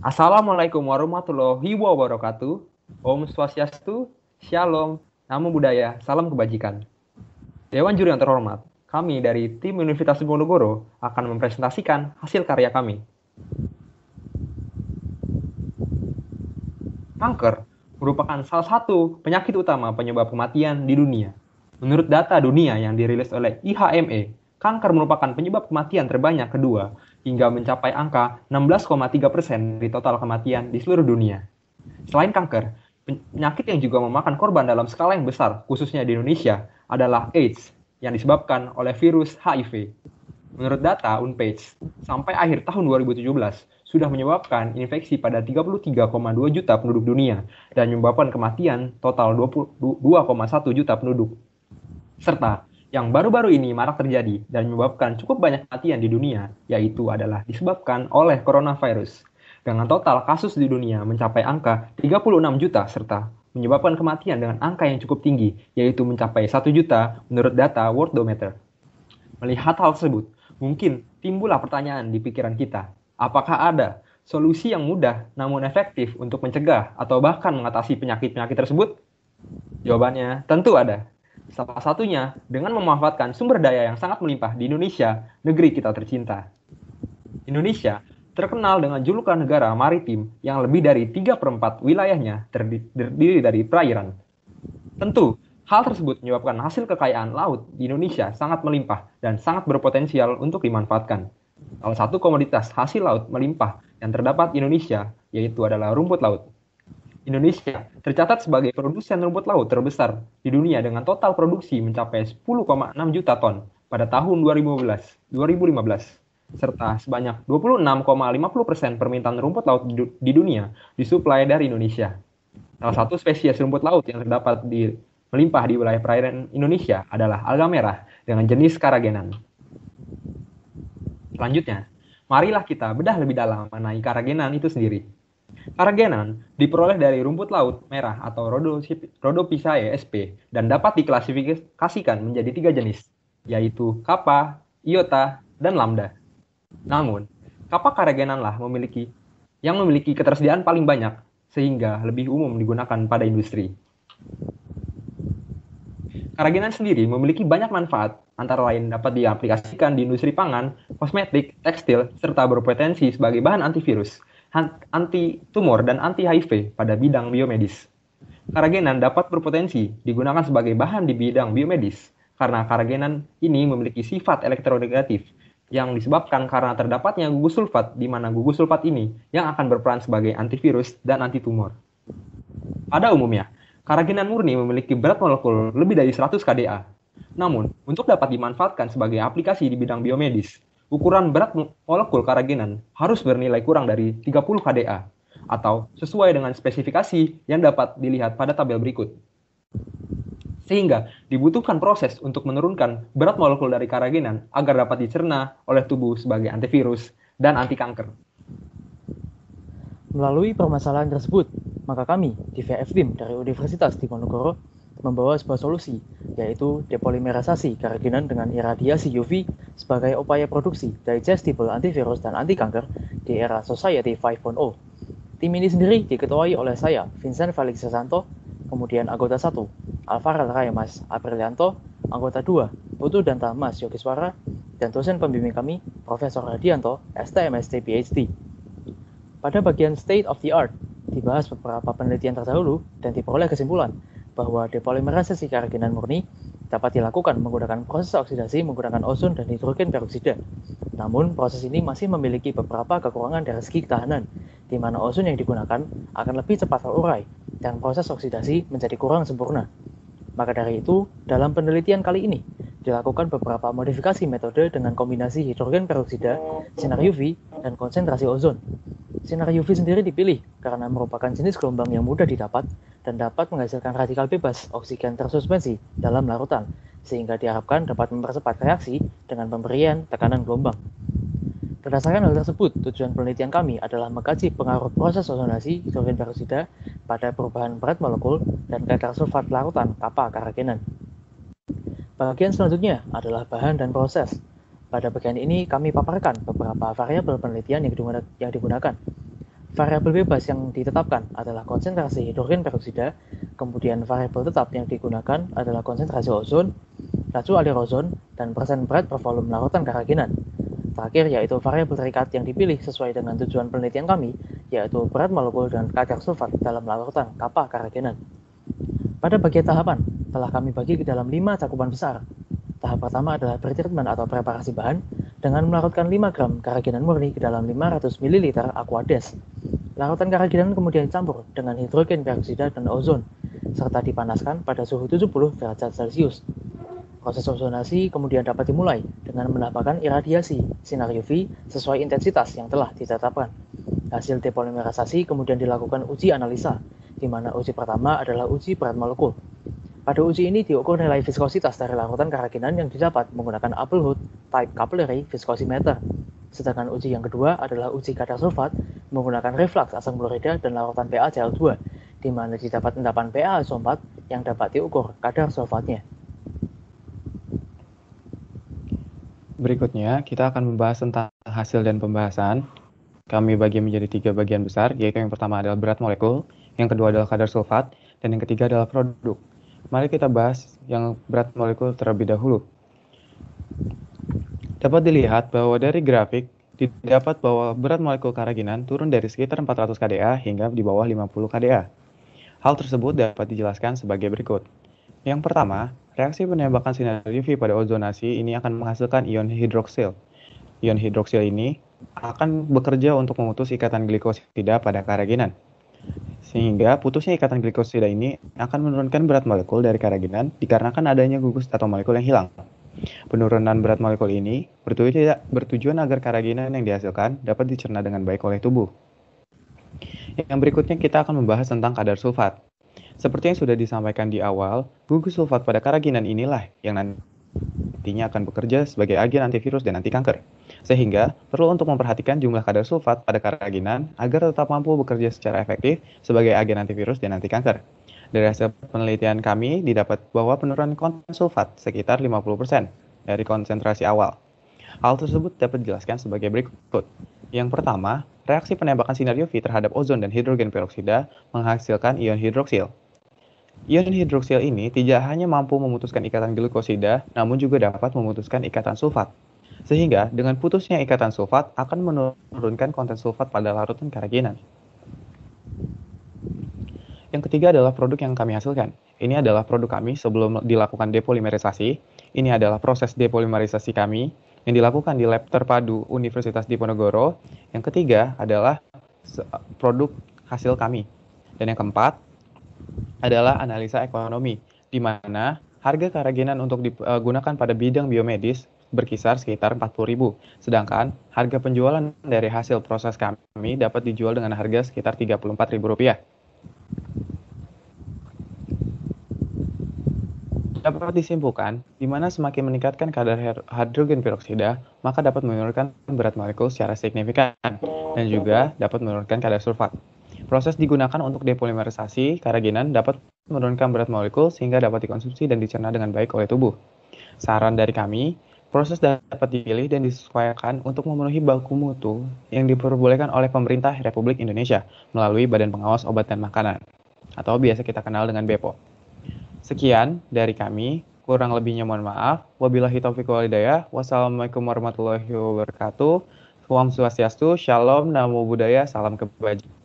Assalamualaikum warahmatullahi wabarakatuh. Om Swastiastu, Shalom, Namo Buddhaya, Salam Kebajikan. Dewan Juri yang terhormat, kami dari tim Universitas Diponegoro akan mempresentasikan hasil karya kami. Kanker merupakan salah satu penyakit utama penyebab kematian di dunia. Menurut data dunia yang dirilis oleh IHME, kanker merupakan penyebab kematian terbanyak kedua hingga mencapai angka 16,3% di total kematian di seluruh dunia. Selain kanker, penyakit yang juga memakan korban dalam skala yang besar, khususnya di Indonesia, adalah AIDS yang disebabkan oleh virus HIV. Menurut data Unpage, sampai akhir tahun 2017 sudah menyebabkan infeksi pada 33,2 juta penduduk dunia dan menyebabkan kematian total 22,1 juta penduduk. Serta yang baru-baru ini marak terjadi dan menyebabkan cukup banyak kematian di dunia, yaitu adalah disebabkan oleh coronavirus. Dengan total kasus di dunia mencapai angka 36 juta serta menyebabkan kematian dengan angka yang cukup tinggi, yaitu mencapai 1 juta menurut data Worldometer. Melihat hal tersebut, mungkin timbullah pertanyaan di pikiran kita, apakah ada solusi yang mudah namun efektif untuk mencegah atau bahkan mengatasi penyakit-penyakit tersebut? Jawabannya tentu ada. Salah satunya dengan memanfaatkan sumber daya yang sangat melimpah di Indonesia, negeri kita tercinta. Indonesia terkenal dengan julukan negara maritim yang lebih dari 3/4 wilayahnya terdiri dari perairan. Tentu, hal tersebut menyebabkan hasil kekayaan laut di Indonesia sangat melimpah dan sangat berpotensial untuk dimanfaatkan. Salah satu komoditas hasil laut melimpah yang terdapat di Indonesia yaitu adalah rumput laut. Indonesia tercatat sebagai produsen rumput laut terbesar di dunia dengan total produksi mencapai 10,6 juta ton pada tahun 2015, serta sebanyak 26,50% permintaan rumput laut di dunia disuplai dari Indonesia. Salah satu spesies rumput laut yang terdapat melimpah di wilayah perairan Indonesia adalah alga merah dengan jenis karagenan. Selanjutnya, marilah kita bedah lebih dalam mengenai karagenan itu sendiri. Karagenan diperoleh dari rumput laut merah atau Rhodophyceae sp dan dapat diklasifikasikan menjadi 3 jenis, yaitu Kappa, Iota, dan Lambda. Namun, Kappa karagenanlah yang memiliki ketersediaan paling banyak, sehingga lebih umum digunakan pada industri. Karagenan sendiri memiliki banyak manfaat, antara lain dapat diaplikasikan di industri pangan, kosmetik, tekstil, serta berpotensi sebagai bahan antivirus, anti-tumor, dan anti-HIV pada bidang biomedis. Karagenan dapat berpotensi digunakan sebagai bahan di bidang biomedis, karena karagenan ini memiliki sifat elektronegatif, yang disebabkan karena terdapatnya gugus sulfat, di mana gugus sulfat ini yang akan berperan sebagai antivirus dan antitumor. Pada umumnya, karagenan murni memiliki berat molekul lebih dari 100 kDa. Namun, untuk dapat dimanfaatkan sebagai aplikasi di bidang biomedis, ukuran berat molekul karagenan harus bernilai kurang dari 30 kDa, atau sesuai dengan spesifikasi yang dapat dilihat pada tabel berikut. Sehingga dibutuhkan proses untuk menurunkan berat molekul dari karagenan agar dapat dicerna oleh tubuh sebagai antivirus dan anti kanker. Melalui permasalahan tersebut, maka kami di VF-Tim dari Universitas Diponegoro membawa sebuah solusi, yaitu depolimerisasi karagenan dengan iradiasi UV sebagai upaya produksi digestible antivirus dan anti kanker di era Society 5.0. Tim ini sendiri diketuai oleh saya, Vincent Felix Susanto, kemudian anggota 1, Alvaro Ray Mas Aprilianto, anggota 2, Putu Danta Mas Yogiswara, dan dosen pembimbing kami, Profesor Radianto, STMST PhD. Pada bagian State of the Art, dibahas beberapa penelitian terdahulu dan diperoleh kesimpulan bahwa depolimerisasi karagenan murni dapat dilakukan menggunakan proses oksidasi menggunakan ozon dan hidrogen peroksida. Namun, proses ini masih memiliki beberapa kekurangan dari segi ketahanan, di mana ozon yang digunakan akan lebih cepat terurai dan proses oksidasi menjadi kurang sempurna. Maka dari itu, dalam penelitian kali ini, dilakukan beberapa modifikasi metode dengan kombinasi hidrogen peroksida, sinar UV, dan konsentrasi ozon. Sinar UV sendiri dipilih karena merupakan jenis gelombang yang mudah didapat dan dapat menghasilkan radikal bebas oksigen tersuspensi dalam larutan, sehingga diharapkan dapat mempercepat reaksi dengan pemberian tekanan gelombang. Berdasarkan hal tersebut, tujuan penelitian kami adalah mengkaji pengaruh proses ozonasi hidrogen peroksida pada perubahan berat molekul dan kadar sulfat larutan kappa karagenan. Bagian selanjutnya adalah bahan dan proses. Pada bagian ini kami paparkan beberapa variabel penelitian yang digunakan. Variabel bebas yang ditetapkan adalah konsentrasi hidrogen peroksida, kemudian variabel tetap yang digunakan adalah konsentrasi ozon, laju alir ozon, dan persen berat per volume larutan keraginan. Terakhir yaitu variabel terikat yang dipilih sesuai dengan tujuan penelitian kami, yaitu berat molekul dan kadar sulfat dalam larutan kappa keraginan. Pada bagian tahapan, telah kami bagi ke dalam 5 cakupan besar. Tahap pertama adalah pretreatment atau preparasi bahan dengan melarutkan 5 gram keraginan murni ke dalam 500 ml aquades. Larutan keraginan kemudian dicampur dengan hidrogen peroksida dan ozon, serta dipanaskan pada suhu 70 derajat Celcius. Proses ozonasi kemudian dapat dimulai dengan menambahkan iradiasi sinar UV sesuai intensitas yang telah ditetapkan. Hasil depolimerisasi kemudian dilakukan uji analisa, di mana uji pertama adalah uji berat molekul. Pada uji ini diukur nilai viskositas dari larutan keraginan yang didapat menggunakan Applewood Type Capillary Viscosimeter. Sedangkan uji yang kedua adalah uji kadar sulfat menggunakan reflux asam klorida dan larutan PaCl2, di mana didapat endapan PaSO4 yang dapat diukur kadar sulfatnya. Berikutnya, kita akan membahas tentang hasil dan pembahasan. Kami bagi menjadi 3 bagian besar, yaitu yang pertama adalah berat molekul, yang kedua adalah kadar sulfat, dan yang ketiga adalah produk. Mari kita bahas yang berat molekul terlebih dahulu. Dapat dilihat bahwa dari grafik, didapat bahwa berat molekul keraginan turun dari sekitar 400 kDa hingga di bawah 50 kDa. Hal tersebut dapat dijelaskan sebagai berikut. Yang pertama, reaksi penembakan sinar UV pada ozonasi ini akan menghasilkan ion hidroksil. Ion hidroksil ini akan bekerja untuk memutus ikatan glikosida pada keraginan. Sehingga putusnya ikatan glikosida ini akan menurunkan berat molekul dari keraginan dikarenakan adanya gugus atau molekul yang hilang. Penurunan berat molekul ini bertujuan agar keraginan yang dihasilkan dapat dicerna dengan baik oleh tubuh. Yang berikutnya kita akan membahas tentang kadar sulfat. Seperti yang sudah disampaikan di awal, gugus sulfat pada keraginan inilah yang nantinya akan bekerja sebagai agen antivirus dan anti kanker. Sehingga perlu untuk memperhatikan jumlah kadar sulfat pada keraginan agar tetap mampu bekerja secara efektif sebagai agen antivirus dan anti kanker. Dari hasil penelitian kami didapat bahwa penurunan konten sulfat sekitar 50% dari konsentrasi awal. Hal tersebut dapat dijelaskan sebagai berikut. Yang pertama, reaksi penembakan sinar UV terhadap ozon dan hidrogen peroksida menghasilkan ion hidroksil. Ion hidroksil ini tidak hanya mampu memutuskan ikatan glikosida, namun juga dapat memutuskan ikatan sulfat. Sehingga dengan putusnya ikatan sulfat akan menurunkan konten sulfat pada larutan keraginan. Yang ketiga adalah produk yang kami hasilkan. Ini adalah produk kami sebelum dilakukan depolimerisasi. Ini adalah proses depolimerisasi kami yang dilakukan di lab terpadu Universitas Diponegoro. Yang ketiga adalah produk hasil kami. Dan yang keempat adalah analisa ekonomi, di mana harga keraginan untuk digunakan pada bidang biomedis berkisar sekitar 40.000, sedangkan harga penjualan dari hasil proses kami dapat dijual dengan harga sekitar Rp34.000. Dapat disimpulkan, di mana semakin meningkatkan kadar hidrogen peroksida, maka dapat menurunkan berat molekul secara signifikan, dan juga dapat menurunkan kadar sulfat. Proses digunakan untuk depolimerisasi keraginan dapat menurunkan berat molekul sehingga dapat dikonsumsi dan dicerna dengan baik oleh tubuh. Saran dari kami, proses dapat dipilih dan disesuaikan untuk memenuhi baku mutu yang diperbolehkan oleh pemerintah Republik Indonesia melalui Badan Pengawas Obat dan Makanan, atau biasa kita kenal dengan BPOM. Sekian dari kami, kurang lebihnya mohon maaf. Wabillahi taufiq wal hidayah. Wassalamualaikum warahmatullahi wabarakatuh. Om Swastiastu, Shalom, Namo Buddhaya, Salam Kebajikan.